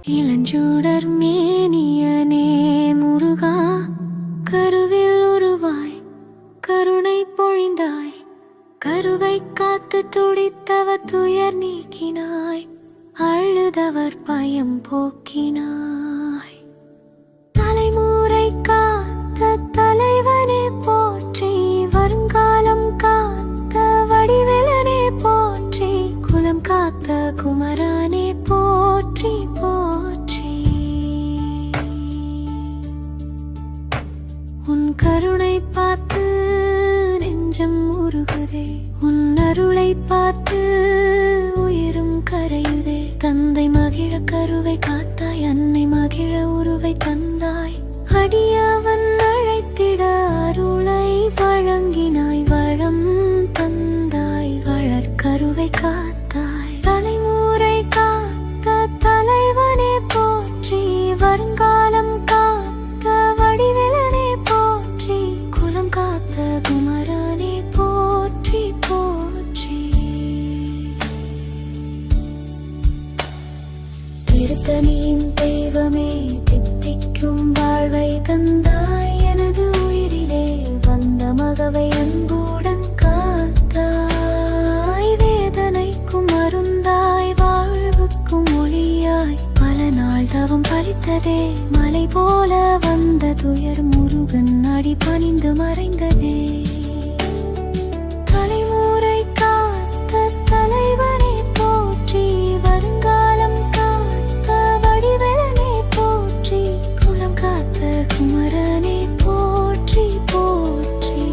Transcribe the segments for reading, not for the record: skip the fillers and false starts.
இளஞ்சுடர் மேனியனே முருகா, கருவில் உருவாய் கருணை பொழிந்தாய். கருவை காத்து துடித்தவர் துயர் நீக்கினாய். அழுதவர் பயம் போக்கினாய். தலைமுறை காத்த தலைவனே போற்றி, வருங்காலம் காத்த வடிவேலனே போற்றி, குலம் காத்த குமரனே போற்றி போற்றி. உன் கருணை பார்த்து நெஞ்சம் உருகுதே, உன் அருளை பார்த்து உயிரும் கரையுதே. தந்தை மகிழ கருவை காத்தாய், அன்னை மகிழ உருவை தந்தாய். அடியவன் அழைத்திட அருளை வழங்கினாய், வளம் தந்தாய், வளர்கருவை காத்தாய். தலைமுறை காத்த தலைவனே போற்றி, வருங்காலம் காத்த வடிவேலனே போற்றி, குலம் காத்த குமரனே போற்றி போற்றி. திருத்தணியின் தெய்வமே, தித்திக்கும் வாழ்வை தந்தாய். எனது உயிரிலே வந்த மகவை அன்புடன் காத்தாய். வேதனைக்கும் மருந்தாய், வாழ்வுக்கும் ஒளியாய். பல நாள் தவம் பலித்ததே, மலை போல வந்த துயர் முருகன் அடி பணிந்து மறைந்ததே. தலைமுறை காத்த தலைவனே போற்றி, வருங்காலம் காத்த வடிவேலனே போற்றி, குலம் காத்த குமரனே போற்றி போற்றி.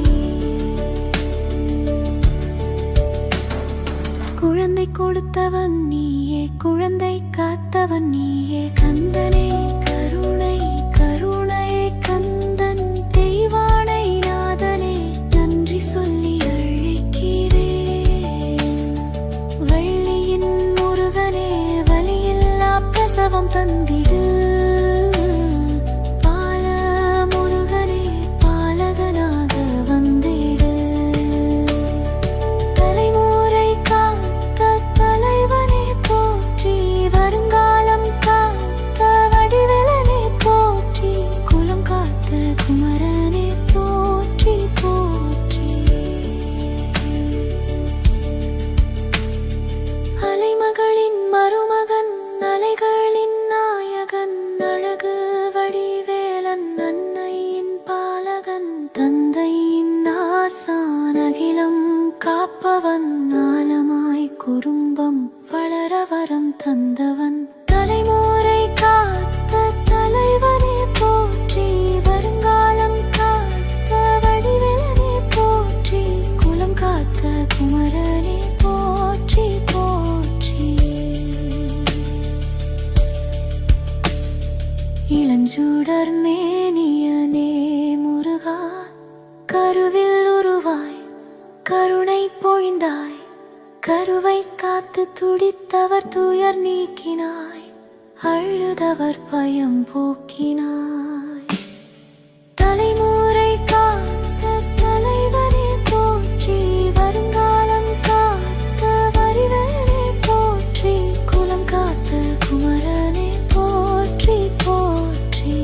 குழந்தை கொடுத்தவன் நீயே, குழந்தை காத்தவன் நீயே. கந்தனே கருணை கருணை கந்தன் தெய்வானை நாதனே, நன்றி சொல்லி அழைக்கிறேன். வள்ளியின் முருகனே, வலியில்லா பிரசவம் தந்திடு. பால முருகனே, பாலகனாக வந்திடு. தலைமுறை காத்த தலைவனே போற்றி, வருங்காலம் காத்த வடிவேலனே போற்றி, குலம் காத்த குமரனே போற்றி போற்றி. அலைமகளின் மருமகன், அலைகளின் நாயகன், அழகு வடிவேலன், அன்னையின் பாலகன், தந்தையின் ஆசான், அகிலம் காப்பவன், ஆலமாய் குறும்பம் வளர வரம் தந்தவன். தலைமுறை காத்த தலைவனே போற்றி, வருங்காலம் காத்த வடிவேலனே போற்றி, குலம் காத்த குமரனே போற்றி போற்றி. இளஞ்சுடர் மேனியனே முருகா, கருவில் உருவாய் கருணை பொழிந்தாய். கருவை காத்து துடித்தவர் துயர் நீக்கினாய். அழுதவர் பயம் போக்கினாய். தலைமுறை காத்த தலைவனே போற்றி, வருங்காலம் காத்த வடிவேலனே போற்றி, குலம் காத்த குமரனே போற்றி போற்றி.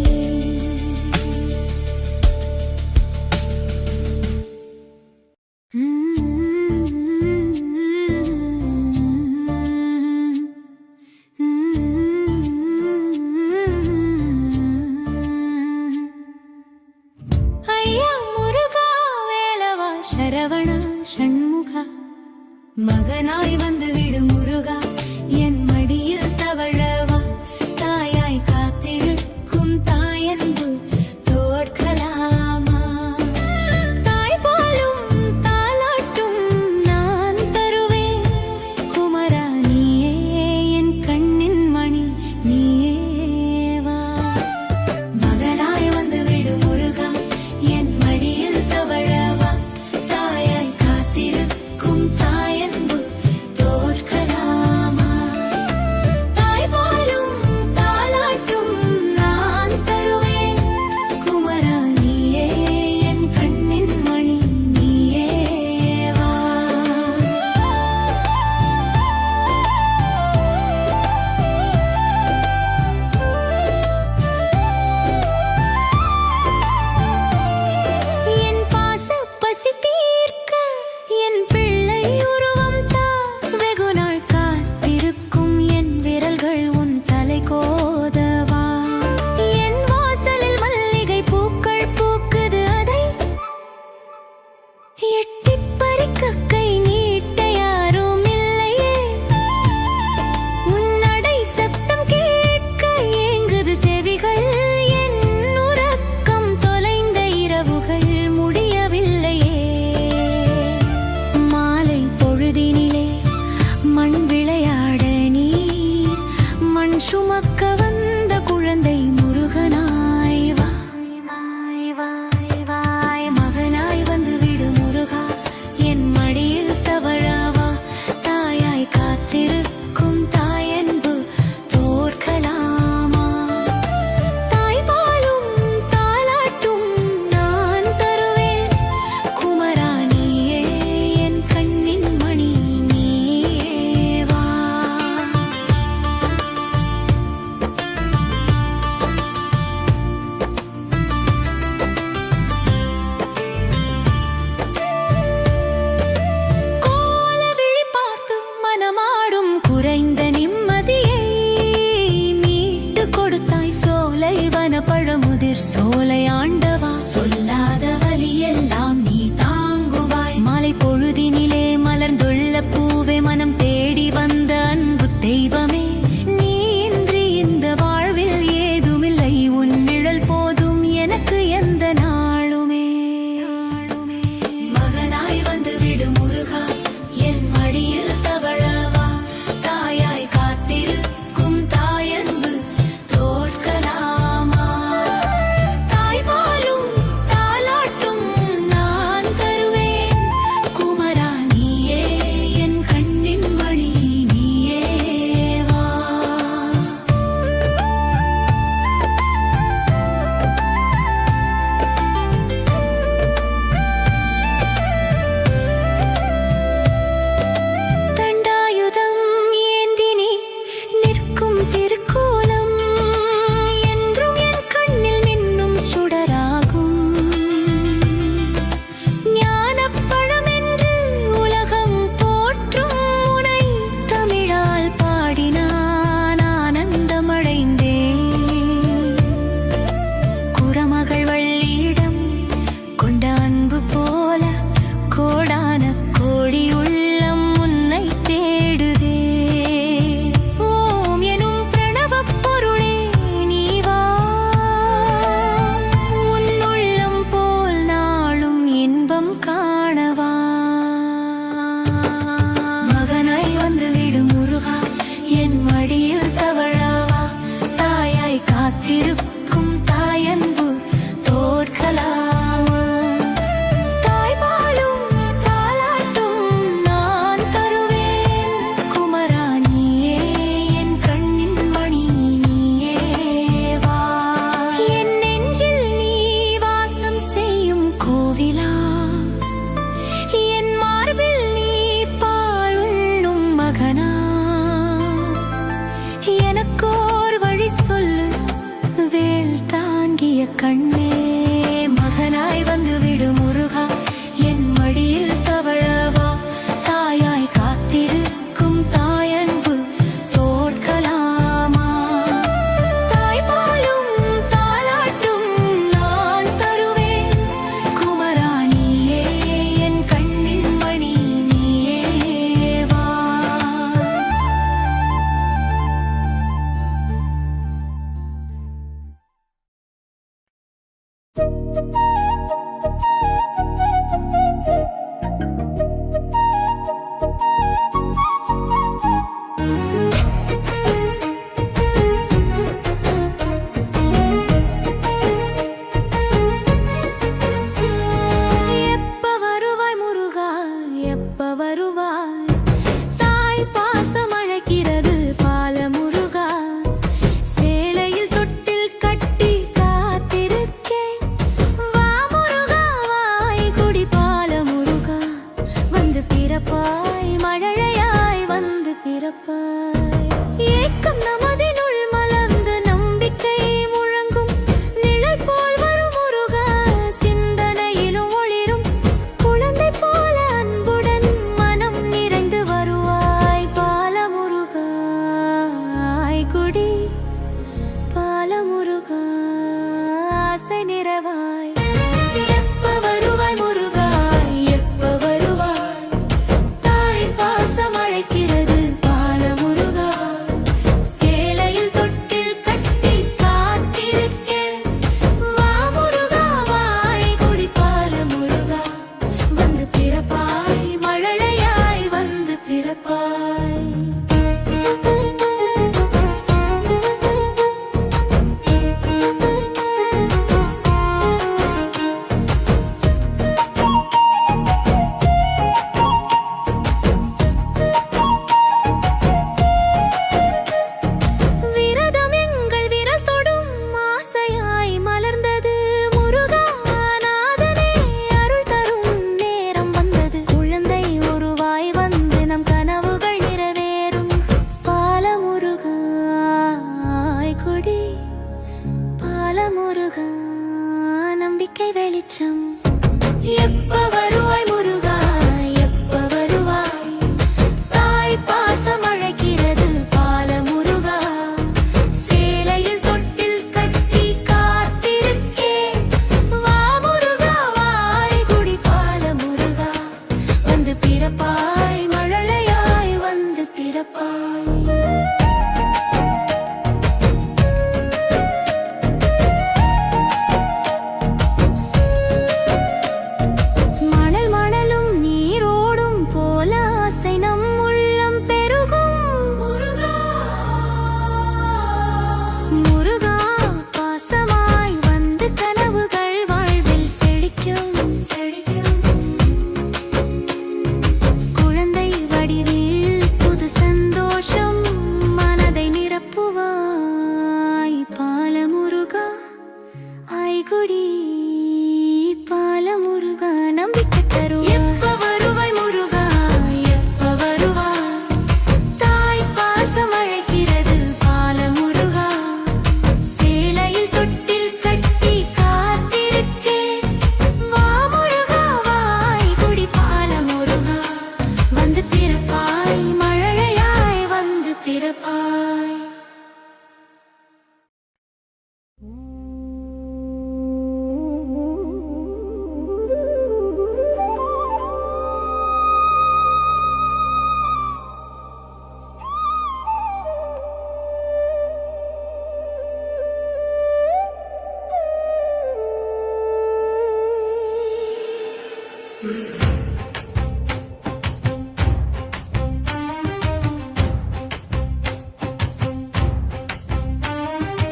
சரவணா ஷண்முகா, மகனாய் வந்து விடு முருகா, என் மடியில் தவழவா. தாயாய் காத்திருக்கும் தாயன்பு தோற்கலாமா? தாய் போலும் தாலாட்டும் நான் தருவேன். குமரா நீயே என் கண்ணின் மணி, நீயே வா. மகனாய் வந்து விடு முருகா, என் மடியில் தவழவா. தாயன்பு தோற்கலாம்.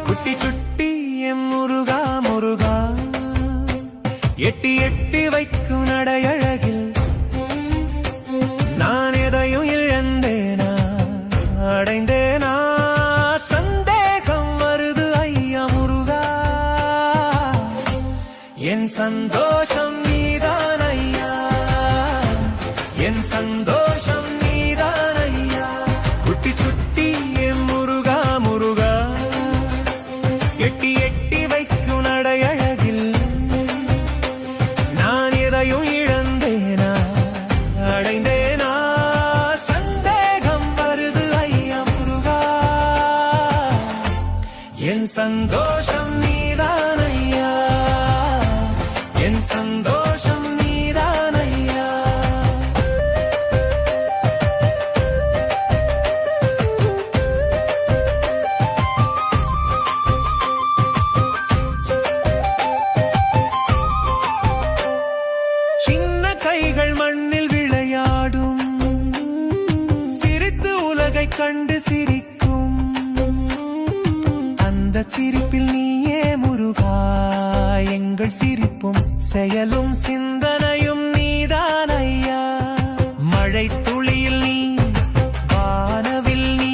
குட்டி சுட்டி எம் முருகா முருகா எட்டி எட்டி வைக்கும் நடையழகில் நான் எதையும் இழந்தேனா அடைந்தேனா சந்தேகம் வருது ஐயா முருகா என் சந்தோஷம் நீதான் ஐயா என் சந்தோஷம் நீதான் ஐயா குட்டி சுட்டி எம் முருகா முருகா எட்டி எட்டி வைக்கும் நடையழகில் நான் எதையும் இழந்தேனா அடைந்தேனா சந்தேகம் வருது ஐயா முருகா என் சந்தோஷம் நீதான் ஐயா என் சந்தோஷம் நீதான் ஐயா சின்ன கைகள் மண்ணில் விளையாடும் சிரித்து உலகை கண்டு சிரிக்கும் அந்த சிரிப்பில் நீயே முருகா எங்கள் சிரிப்பும் செயலும் சிந்தனையும் நீதான் ஐயா மழை துளியில் நீ வானவில் நீ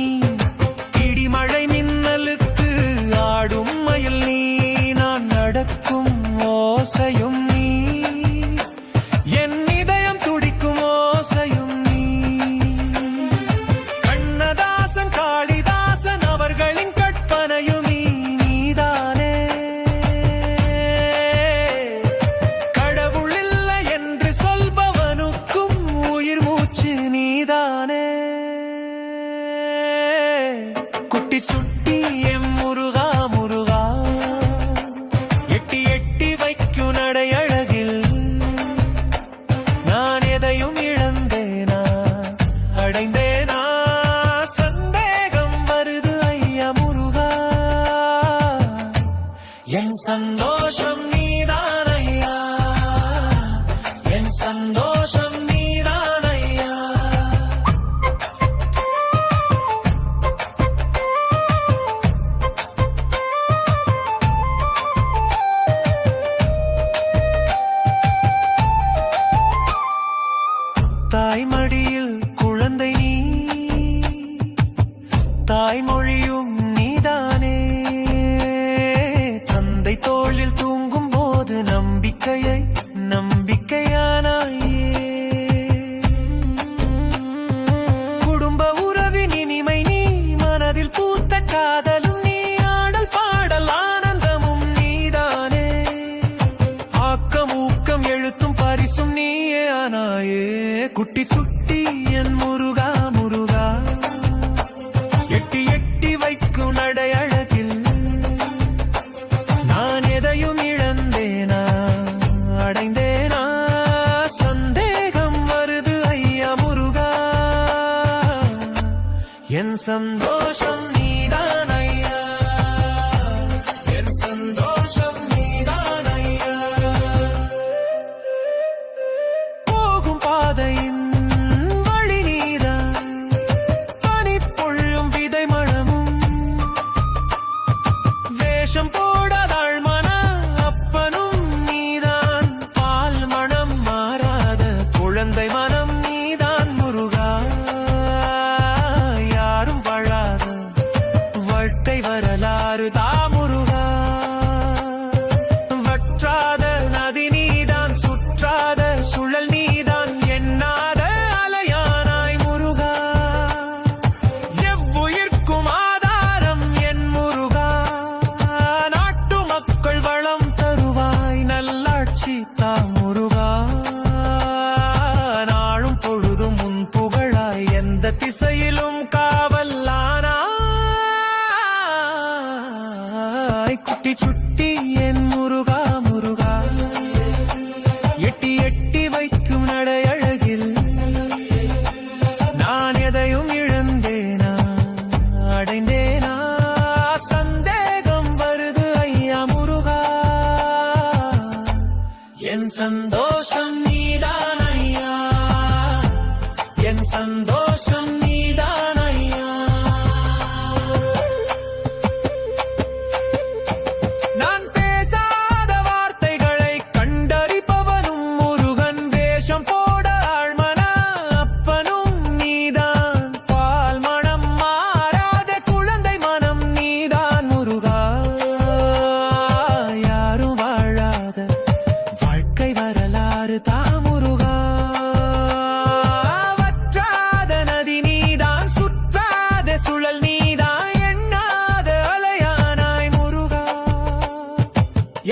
இடிமழை மின்னலுக்கு ஆடும் மயில் நீ நான் நடக்கும் ஓசையும் நீ என் இதயம் துடிக்கும் ஓசையும் நீ கண்ணதாசன் காளிதாசன் அவர்களின் கற்பனையும் நீதானே கடவுள் இல்லை என்று சொல்பவனுக்கும் உயிர் மூச்சு நீதானே குட்டி சுட்டி எம் முருகா முருகா எட்டி எட்டி வைக்கும் நடையழகில் நான் எதையும் இழந்தேனா அடைந்தேனா சந்தேகம் வருது ஐயா முருகா என் சந்தோஷம் நீதான் ஐயா என் சந்தோஷம் நீதான் ஐயா தாய்மடியில் குழந்தை நீ தாய்மொழியும் நீதானே தந்தை தோளில் தூங்கும் போது நம்பிக்கையானாயே குடும்ப உறவின் இனிமை நீ மனதில் பூத்த காதலும் நீ ஆடல் பாடல் ஆனந்தமும் நீதானே ஆக்கம் ஊக்கம் எழுத்தும் பரிசும் நீயே ஆனாயே குட்டி சுட்டி என் முருகா முருகா எட்டி எட்டி வைக்கும் நடையழகில் நான் எதையும் இழந்தேனா அடைந்தேனா சந்தேகம் வருது ஐயா முருகா என் சந்தோஷம் நீதான் ஐயா என் சந்தோஷம் நீதான் ஐயா போகும் பாதையின் வழி நீதான் பனிப்பொழியும் விதை மணமும் வேஷம் போடாதாள் மன அப்பனும் நீதான் பால் மனம் மாறாத குழந்தை மனம் நீதான் முருகா யாரும் வாழாத குட்டி சுட்டி என் முருகா முருகா எட்டி எட்டி வைக்கும் நடையழகில் நான் எதையும் இழந்தேனா அடைந்தேனா சந்தேகம் வருது ஐயா முருகா என் சந்தோஷம் நீதான் ஐயா என் சந்தோஷம் நீதான் ஐயா நான் பேசாத வார்த்தைகளை கண்டறிபவனும் முருகன் வேஷம் போட ஆழ்மன அப்பனும் நீதான் பால் மனம் மாறாத குழந்தை மனம் நீதான் முருகா யாரும் வாழாத வாழ்க்கை வரலாறு தாமுருகா வற்றாத நதி நீதான் சுற்றாத சுழல் நீதான் எண்ணாத அலையானாய் முருகா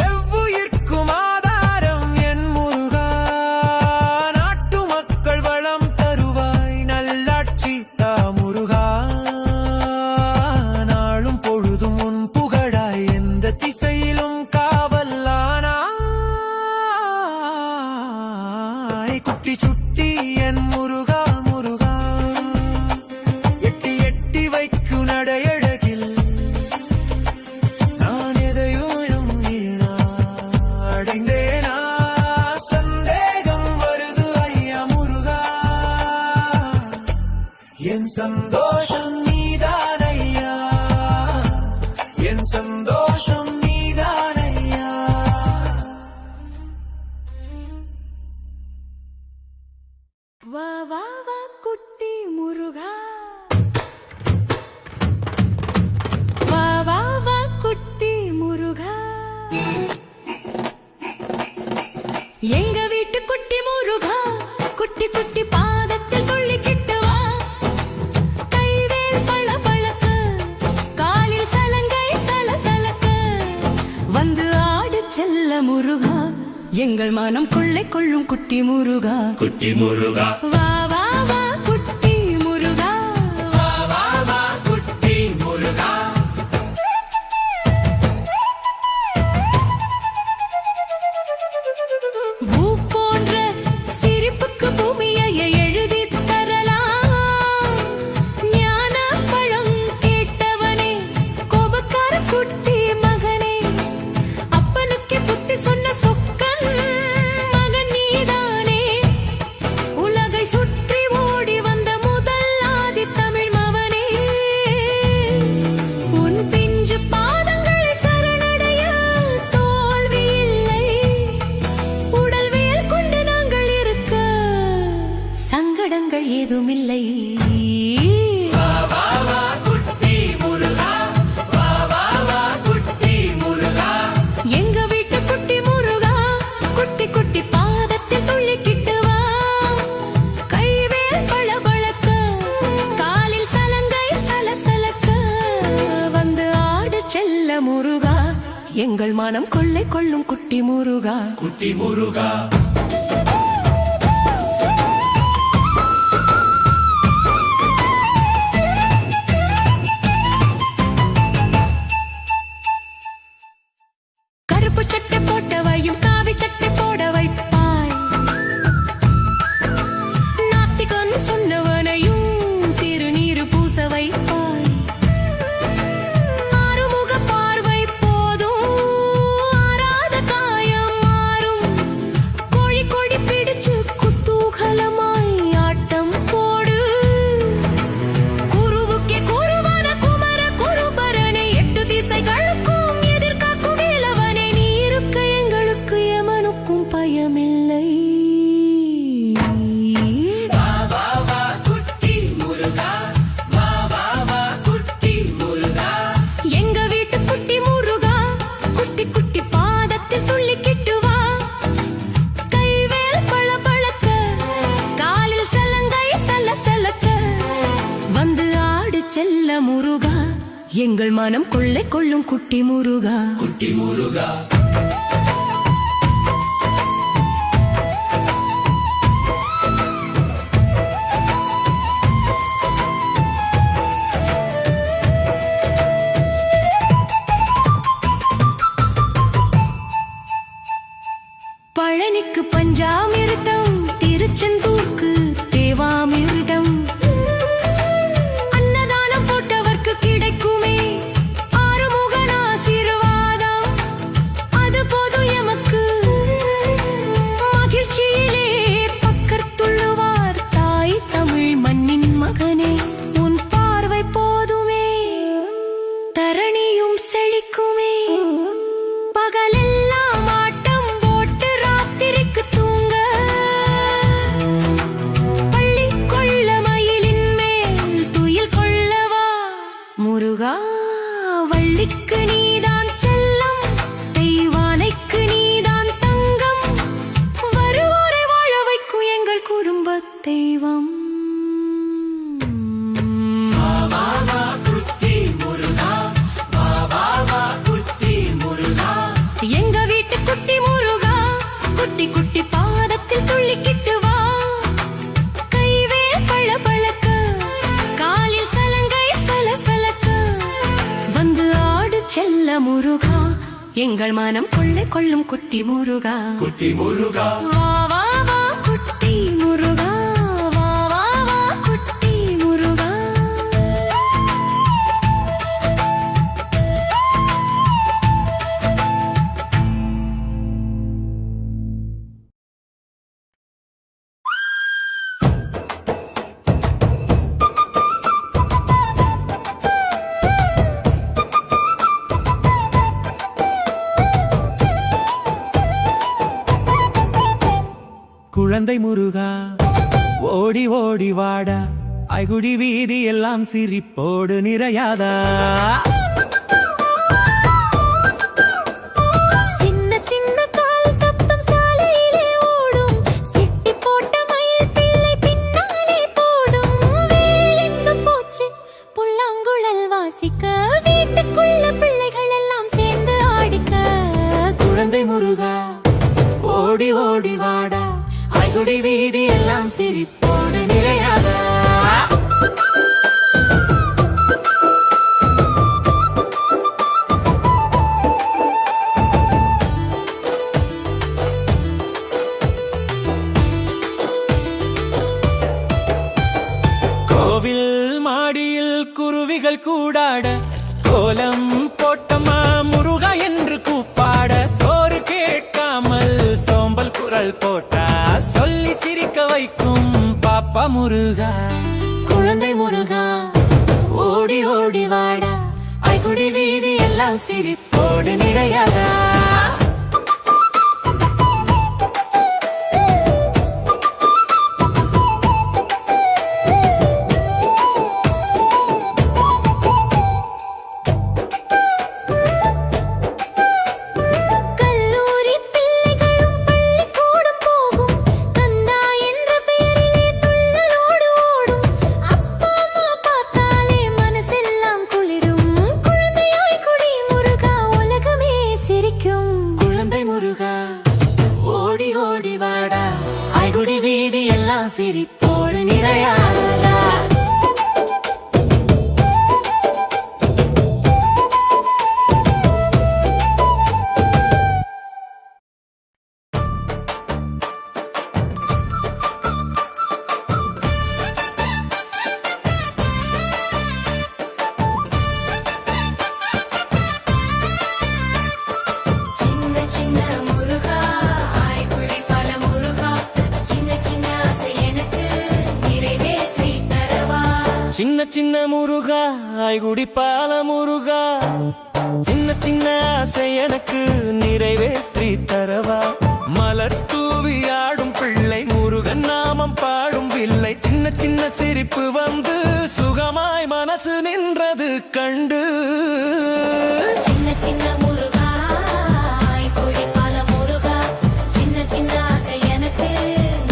எவ்வுயிர்க்கும் ஆதாரம் என் முருகா நாட்டு மக்கள் வளம் தருவாய் நல்லாட்சி தாமுருகா நாளும் பொழுதும் உன் புகழாய் எந்த திசையிலும் காவல்லானாய் குட்டி சுட்டி என் முருகா முருகா எட்டி எட்டி வைக்கும் நடையழகில் நான் எதையும் வீணா அடைந்தேனா சந்தேகம் வருது ஐயா முருகா என் சந்தோஷம் நீதான் ஐயா என் சந்தோஷம் நீதான் ஐயா வா வா வா குட்டி முருகா வா வா வா குட்டி முருகா எங்க வீட்டு குட்டி முருகா குட்டி குட்டி பாதத்தில் துள்ளிக்கிட்டு வா கைவேல் பளபளக்க காலில் சலங்கை சலசலக்க வந்து ஆடு செல்ல முருகா எங்கள் மனம் கொள்ளை கொள்ளும் குட்டி முருகா குட்டி முருகா வா வா வா குட்டி முருகா வா வா வா குட்டி முருகா பூ போன்ற சிரிப்புக்கு பூமியை எழுதி தரலாம் ஞான பழம் கேட்டவனே கோபக்கார குட்டி மகனே அப்பனுக்கு புத்தி சொன்ன சொக்கன் மகன் நீதானே உலகை சுற்றி ஓடி வந்த முதல் ஆதி தமிழ் மவனே உன் பிஞ்சு பாதங்களை சரணடைய தோல்வி இல்லை உடல் வேல் கொண்டு நாங்கள் இருக்க சங்கடங்கள் ஏதுமில்லை வா வா வா குட்டி முருகா வா வா வா குட்டி முருகா எங்க வீட்டு குட்டி முருகா குட்டி குட்டி பாதத்தில் துள்ளிக்கிட்டு வா கைவேல் பளபளக்க காலில் சலங்கை சலசலக்க வந்து ஆடு செல்ல முருகா எங்கள் மனம் கொள்ளை கொள்ளும் குட்டி முருகா குட்டி முருகா கருப்பு சட்டை போட்டவையும் காவி சட்டை போட வைப்பாய் நாத்திகன் சொன்னவனையும் திருநீரு பூச வைப்பாய் ஆறுமுக பார்வை போதும் ஆறாத காயம் மாறும் கோழி கொடி பிடிச்சு குத்தூகலமாய் ஆட்டம் போடு குருவுக்கே குருவான குமர குருபரனை எட்டு திசைகளுக்கும் எதிர்காக்கும் வேலவனே நீ இருக்க எங்களுக்கு எமனுக்கும் பயமில்லை வா வா வா குட்டி முருகா வா வா வா குட்டி முருகா எங்க வீட்டு குட்டி முருகா குட்டி குட்டி பாதத்தில் துள்ளிக்கிட்டு வா கைவேல் பளபளக்க காலில் சலங்கை சலசலக்க வந்து ஆடு செல்ல முருகா எங்கள் மனம் கொள்ளை கொள்ளும் குட்டி முருகா குட்டி முருகா பழனிக்கு பஞ்சாமிர்தம், திருச்செந்தூருக்கு தேவாமிர்தம். அன்னதானம் போட்டவர்க்கு கிடைக்குமே ஆறுமுகன் ஆசீர்வாதம். அது போதும் எமக்கு மகிழ்ச்சியிலே பக்கத்துள்ளுவார் தாய் தமிழ் மண்ணின் மகனே. உன் பார்வை போதுமே தரணியும் செழிக்குமே. பகலெல்லாம் ஆட்டம் போட்டு ராத்திரிக்கு தூங்க, பள்ளி கொள்ள மயிலின் மேல் துயில் கொள்ளவா. முருகா வள்ளிக்கு நீதான் செல்லம், தெய்வானைக்கு நீதான் தங்கம். வருவோரை வாழ வைக்கும் எங்கள் குடும்ப தெய்வம். எங்க வீட்டு குட்டி முருகா, குட்டி குட்டி பாதத்தில் துள்ளிக்கிட்டு வா. கைவேல் பளபளக்க, காலில் சலங்கை சலசலக்க, வந்து ஆடு செல்ல முருகா. எங்கள் மனம் கொள்ளை கொள்ளும் குட்டி முருகா. குட்டி முருகா வா வா வா குட்டி முருகா, வா வா வா குட்டி முருகா. குழந்தை முருகா ஓடி ஓடி வாடா, ஐகுடி வீதி எல்லாம் சிரிப்போடு நிறையாதா. சின்ன சின்ன கால் சத்தம் சாலையிலே ஓடும், சிட்டி போட்ட மயில் பிள்ளை பின்னாலே போடும். வேலைக்கு போச்சு புல்லாங்குழல் வாசிக்க, வீட்டுக்குள்ள பிள்ளைகள் எல்லாம் சேர்ந்து ஆடிக்க. குழந்தை முருகா ஓடி ஓடி வாடா, ஐகுடி வீதி எல்லாம் சிரிப்போடு நிறையாதா. கோவில் மாடியில் குருவிகள் கூடாட, கோலம் போட்டமா முருகா என்று கூப்பாட. சோறு கேட்காமல் சோம்பல் குரல் போட்டா, சொல்லி சிரிக்க வைக்கும் பாப்பா முருகா. குழந்தை முருகா ஓடி ஓடி வாடா, ஐகுடி வீதி எல்லாம் சிரிப்போடு நிறையாதா. கல்லூரி பிள்ளைகளும் பள்ளிக்கூடம் போகும், கந்தா என்ற பெயரிலே துள்ளலோடு ஓடும். அப்பா அம்மா பார்த்தாலே மனசெல்லாம் குளிரும். குழந்தையாய் குடி முருகா, உலகமே சிரிக்கும். குழந்தை முருகா ஓடி ஓடி வாடா, ஐகுடி வீதி எல்லாம் சிரிப்போடு நிறையாதா. சின்ன சின்ன முருகா, ஆய்குடி பல முருகா, சின்ன சின்ன ஆசை எனக்கு நிறைவேற்றி தரவா. சின்ன சின்ன முருகா ஐகுடி பால முருகா, சின்ன சின்ன ஆசை எனக்கு நிறைவேற்றி தரவா. மலர் தூவி ஆடும் பிள்ளை முருகன் நாமம் பாடும் வில்லை, சின்ன சின்ன சிரிப்பு வந்து சுகமாய் மனசு நின்றது கண்டு. சின்ன சின்ன முருகா, ஆய்குடி பல முருகா, சின்ன சின்ன ஆசை எனக்கு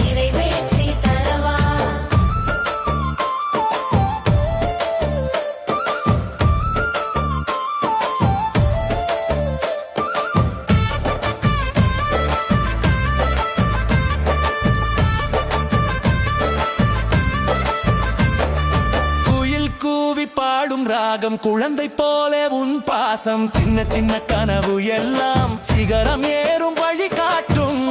நிறைவேற்றி தரவா. ராகம் குழந்தை போலே உன் பாசம் சின்ன சின்ன கனவு எல்லாம் சிகரம் ஏறும் வழி காட்டும்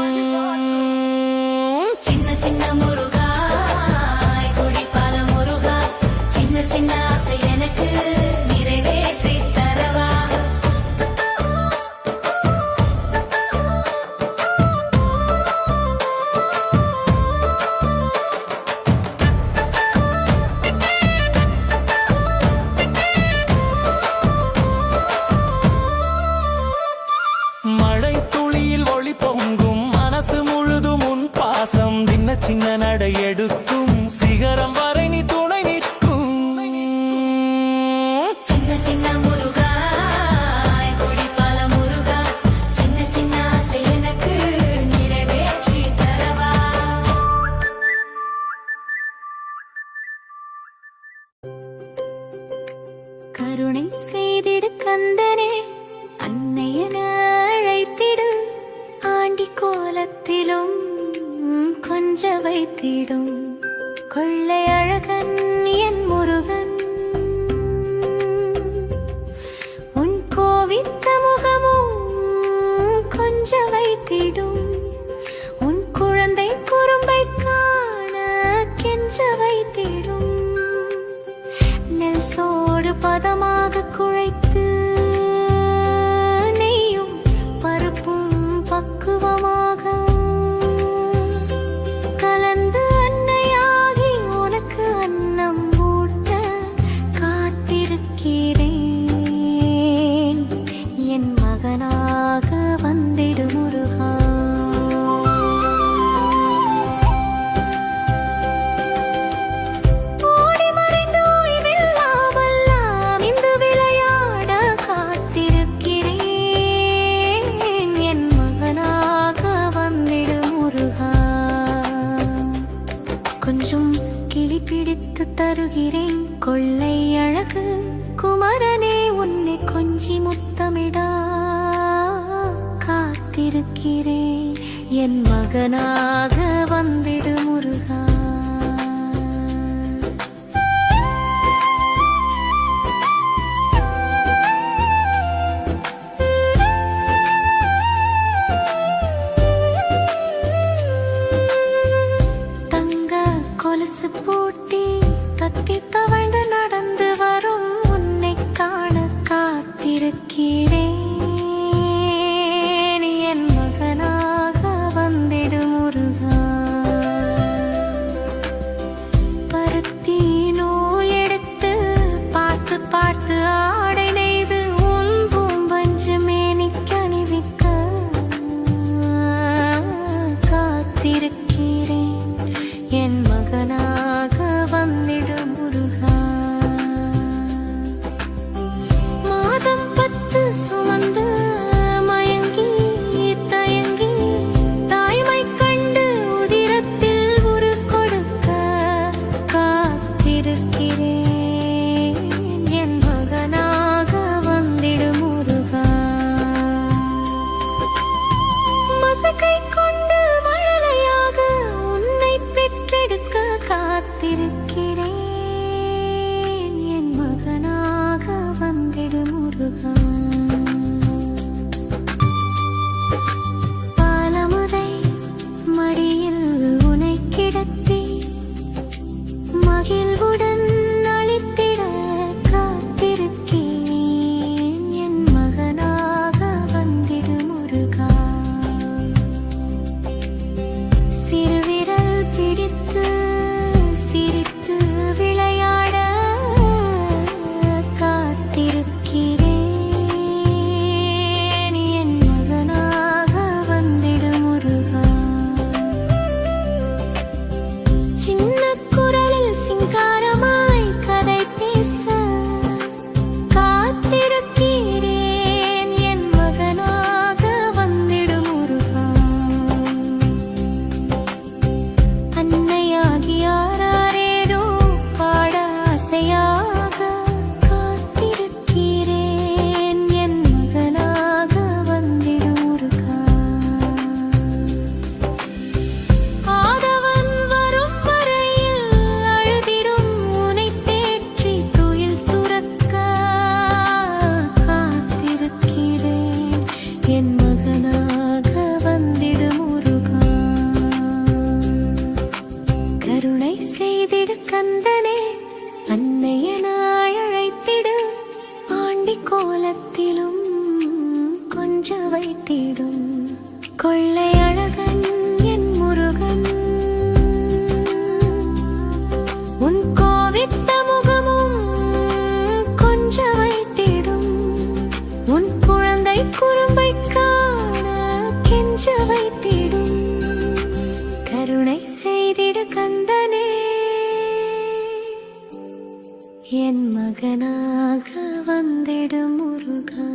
சின்ன முருகா குடிப்பால முருகா சின்ன சின்ன ஆசை எனக்கு நிறைவேற்றி தரவா மழை துளியில் ஒளி பொங்கும் மனசு முழுதும் உன் பாசம் சின்ன சின்ன நடை எடுக்கும் சிகரம் வரை நீ துணை நிற்கும் சின்ன சின்ன முருகா குடிப்பால முருகா சின்ன சின்ன ஆசை எனக்கு நிறைவேற்றி தரவா கருணை செய்திடு கந்தனே அன்னையன அழைத்திடு ஆண்டி கோலத்திலும் கொஞ்ச வைத்திடும் கொள்ளை அழகன் என் முருகன் உன் கோவித்த முகமும் கொஞ்ச வைத்திடும் உன் குழந்தை குறும்பை காண கெஞ்ச வைத்திடும் நெல் சோடு பதமாக குழைத்து நெய்யும் பருப்பும் பக்குவமாக கலந்து அன்னையாகி உனக்கு அன்னம் ஊட்ட காத்திருக்கிறேன் என் மகனாக வந்திடு முருகா ஓடி மறைந்து ஓய்வில்லாமல் நாம் இந்து விளையாட காத்திருக்கிறேன் என் மகனாக வந்திடு முருகா கொஞ்சம் கிளி பிடித்து தருகிறேன் கொள்ளை அழகு குமரனே உன்னை கொஞ்சி முத்தமிடா காத்திருக்கிறேன் என் மகனாக வந்திடு முருகா தங்க கொலுசு பூட்டி தத்தி தவழ்ந்து நடந்து வரும் உன்னை காண காத்திருக்கிறேன் என் மகனாக வந்திடு முருகா நொண்டி கோலத்திலும் கொஞ்ச வைத்திடும் கொள்ளை அழகன் என் முருகன். உன் கோவித்த முகமும் கொஞ்ச வைத்திடும் உன் குழந்தை குறும்பை காண கெஞ்ச வைத்திடும். கருணை செய்திடு கந்தனே, என் மகனாக வந்திடு முருகா.